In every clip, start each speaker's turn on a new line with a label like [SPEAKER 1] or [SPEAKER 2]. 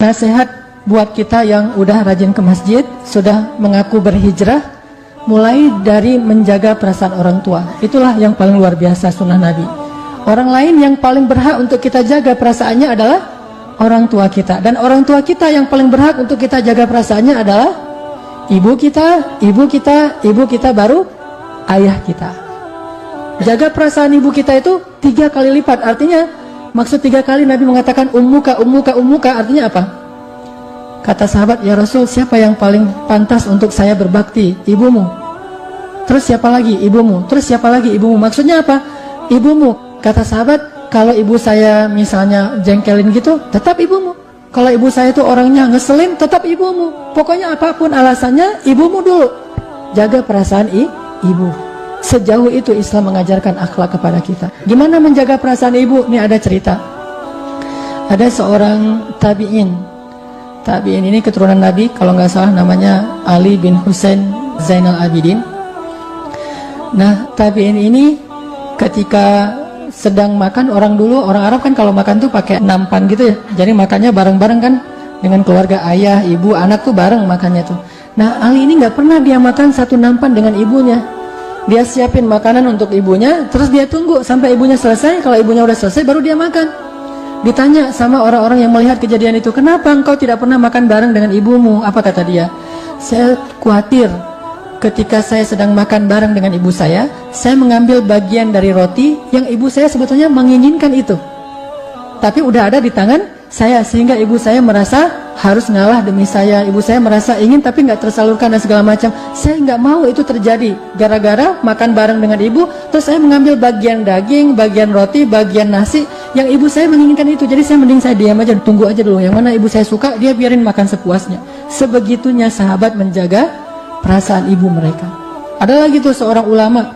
[SPEAKER 1] nasihat buat kita yang udah rajin ke masjid, sudah mengaku berhijrah, mulai dari menjaga perasaan orang tua. Itulah yang paling luar biasa sunnah Nabi. Orang lain yang paling berhak untuk kita jaga perasaannya adalah orang tua kita. Dan orang tua kita yang paling berhak untuk kita jaga perasaannya adalah ibu kita, baru ayah kita. Jaga perasaan ibu kita itu 3 kali lipat. Artinya, maksud 3 kali Nabi mengatakan ummuka, artinya apa? Kata sahabat, ya Rasul, siapa yang paling pantas untuk saya berbakti? Ibumu. Terus siapa lagi? Ibumu. Terus siapa lagi? Ibumu. Maksudnya apa? Ibumu. Kata sahabat, kalau ibu saya misalnya jengkelin gitu, tetap ibumu. Kalau ibu saya itu orangnya ngeselin, tetap ibumu. Pokoknya apapun alasannya, ibumu dulu. Jaga perasaan ibu. Sejauh itu Islam mengajarkan akhlak kepada kita. Gimana menjaga perasaan ibu? Ini ada cerita. Ada seorang tabi'in. Tabi'in ini keturunan Nabi, kalau nggak salah namanya Ali bin Husain Zainal Abidin. Nah, tabi'in ini ketika sedang makan, orang Arab kan kalau makan tuh pakai nampan gitu ya. Jadi makannya bareng-bareng kan, dengan keluarga ayah, ibu, anak tuh bareng makannya tuh. Nah, Ali ini nggak pernah dia makan satu nampan dengan ibunya. Dia siapin makanan untuk ibunya, terus dia tunggu sampai ibunya selesai. Kalau ibunya udah selesai, baru dia makan. Ditanya sama orang-orang yang melihat kejadian itu, kenapa engkau tidak pernah makan bareng dengan ibumu? Apa kata dia? Saya khawatir ketika saya sedang makan bareng dengan ibu saya mengambil bagian dari roti yang ibu saya sebetulnya menginginkan itu, tapi udah ada di tangan saya, sehingga ibu saya merasa harus ngalah demi saya. Ibu saya merasa ingin tapi nggak tersalurkan dan segala macam. Saya nggak mau itu terjadi. Gara-gara makan bareng dengan ibu, terus saya mengambil bagian daging, bagian roti, bagian nasi yang ibu saya menginginkan itu. Jadi mending saya diam aja, tunggu aja dulu. Yang mana ibu saya suka, dia biarin makan sepuasnya. Sebegitunya sahabat menjaga perasaan ibu mereka. Ada lagi tuh seorang ulama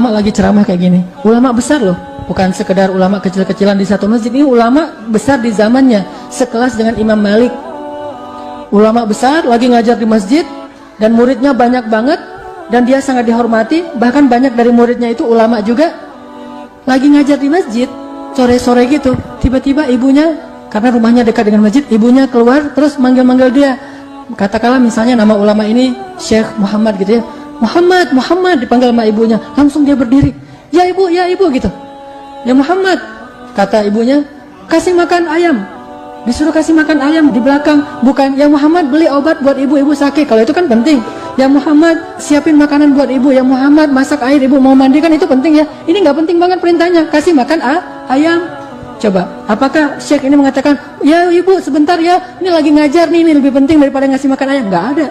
[SPEAKER 1] lagi ceramah kayak gini. Ulama besar loh, bukan sekedar ulama kecil-kecilan di satu masjid. Ini ulama besar di zamannya, sekelas dengan Imam Malik. Ulama besar lagi ngajar di masjid, dan muridnya banyak banget, dan dia sangat dihormati. Bahkan banyak dari muridnya itu ulama juga. Lagi ngajar di masjid, sore-sore gitu, tiba-tiba ibunya, karena rumahnya dekat dengan masjid, ibunya keluar terus manggil-manggil dia. Katakanlah misalnya nama ulama ini Syekh Muhammad gitu ya, Muhammad dipanggil sama ibunya, langsung dia berdiri, ya ibu gitu. Ya Muhammad, kata ibunya, kasih makan ayam. Disuruh kasih makan ayam di belakang, bukan ya Muhammad beli obat buat ibu sakit. Kalau itu kan penting. Ya Muhammad siapin makanan buat ibu. Ya Muhammad masak air, ibu mau mandi, kan itu penting ya. Ini nggak penting banget perintahnya, kasih makan ayam. Coba, apakah Syekh ini mengatakan, ya ibu sebentar ya, ini lagi ngajar nih, ini lebih penting daripada ngasih makan ayam? Nggak ada.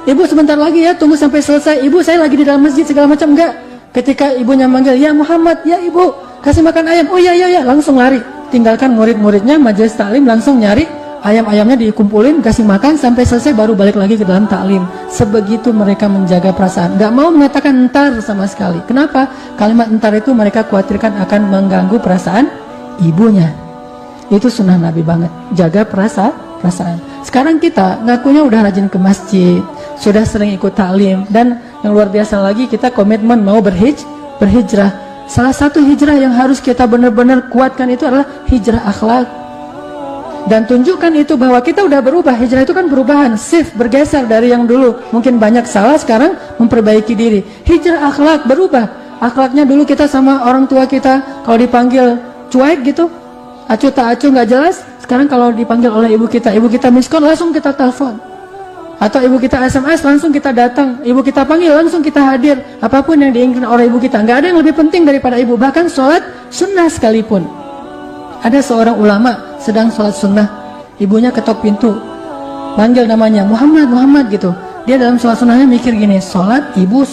[SPEAKER 1] Ibu sebentar lagi ya, tunggu sampai selesai. Ibu saya lagi di dalam masjid segala macam. Enggak. Ketika ibunya manggil, ya Muhammad, ya ibu, kasih makan ayam. Oh ya, langsung lari. Tinggalkan murid-muridnya, majelis taklim, langsung nyari ayam-ayamnya, dikumpulin, kasih makan, sampai selesai baru balik lagi ke dalam taklim. Sebegitu mereka menjaga perasaan. Nggak mau mengatakan entar sama sekali. Kenapa? Kalimat entar itu mereka khawatirkan akan mengganggu perasaan ibunya. Itu sunnah Nabi banget, jaga perasaan. Sekarang kita ngakunya udah rajin ke masjid, sudah sering ikut taklim, dan yang luar biasa lagi, kita komitmen mau berhijrah. Salah satu hijrah yang harus kita benar-benar kuatkan itu adalah hijrah akhlak. Dan tunjukkan itu bahwa kita udah berubah. Hijrah itu kan perubahan, shift, bergeser dari yang dulu mungkin banyak salah, sekarang memperbaiki diri. Hijrah akhlak, berubah. Akhlaknya dulu kita sama orang tua kita, kalau dipanggil cuek gitu, acuh tak acuh nggak jelas. Sekarang kalau dipanggil oleh ibu kita miskon, langsung kita telepon. Atau ibu kita SMS, langsung kita datang. Ibu kita panggil, langsung kita hadir. Apapun yang diinginkan oleh ibu kita, nggak ada yang lebih penting daripada ibu. Bahkan sholat sunnah sekalipun. Ada seorang ulama sedang sholat sunnah, ibunya ketok pintu, manggil namanya Muhammad gitu. Dia dalam sholat sunnahnya mikir gini, sholat ibu,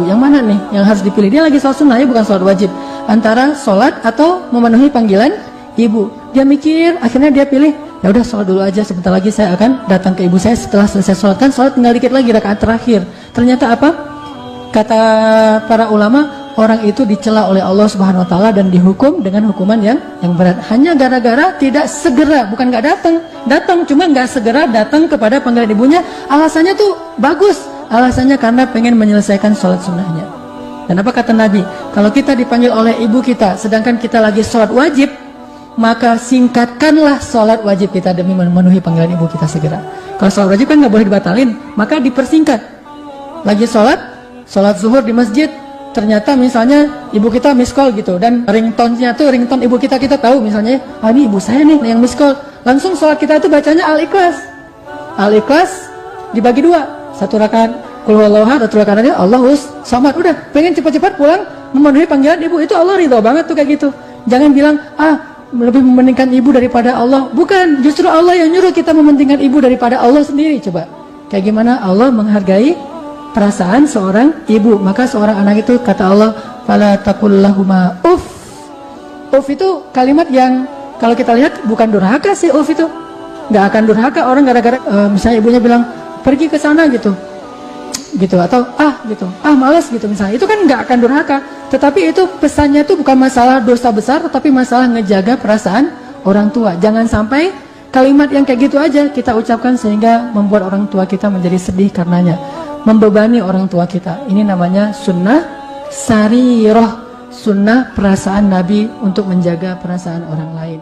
[SPEAKER 1] yang mana nih yang harus dipilih? Dia lagi sholat sunnah, ya bukan sholat wajib, antara sholat atau memenuhi panggilan ibu. Dia mikir, akhirnya dia pilih, ya udah sholat dulu aja, sebentar lagi saya akan datang ke ibu saya setelah selesai sholat. Kan sholat tinggal dikit lagi, rakaat terakhir. Ternyata apa? Kata para ulama, orang itu dicela oleh Allah Subhanahu wa taala dan dihukum dengan hukuman yang berat, hanya gara-gara tidak segera, bukan nggak datang, cuma nggak segera datang kepada panggilan ibunya. Alasannya tuh bagus, alasannya karena pengen menyelesaikan sholat sunnahnya. Dan apa kata Nabi? Kalau kita dipanggil oleh ibu kita sedangkan kita lagi sholat wajib, maka singkatkanlah sholat wajib kita demi memenuhi panggilan ibu kita segera. Kalau sholat wajib kan nggak boleh dibatalin, maka dipersingkat. Lagi sholat zuhur di masjid, ternyata misalnya ibu kita miss call gitu, dan ringtone-nya tuh ringtone ibu kita tahu misalnya, ini ibu saya nih yang miss call. Langsung sholat kita itu bacanya Al-Ikhlas. Al-Ikhlas dibagi 2, 1 rakaat Qul huwallahu ahad, 1 rakaat Allahus samad. Udah, pengen cepat-cepat pulang memenuhi panggilan ibu, itu Allah ridho banget tuh kayak gitu. Jangan bilang lebih mementingkan ibu daripada Allah. Bukan, justru Allah yang nyuruh kita mementingkan ibu daripada Allah sendiri. Coba, kayak gimana Allah menghargai perasaan seorang ibu. Maka seorang anak itu, kata Allah, fala taqul lahuma uff. Uff itu kalimat yang kalau kita lihat bukan durhaka sih. Uff itu nggak akan durhaka orang gara-gara misalnya ibunya bilang pergi ke sana gitu atau malas gitu misalnya, itu kan nggak akan durhaka. Tetapi itu pesannya itu bukan masalah dosa besar, tetapi masalah ngejaga perasaan orang tua. Jangan sampai kalimat yang kayak gitu aja kita ucapkan sehingga membuat orang tua kita menjadi sedih karenanya, membebani orang tua kita. Ini namanya sunnah sariroh, sunnah perasaan Nabi untuk menjaga perasaan orang lain.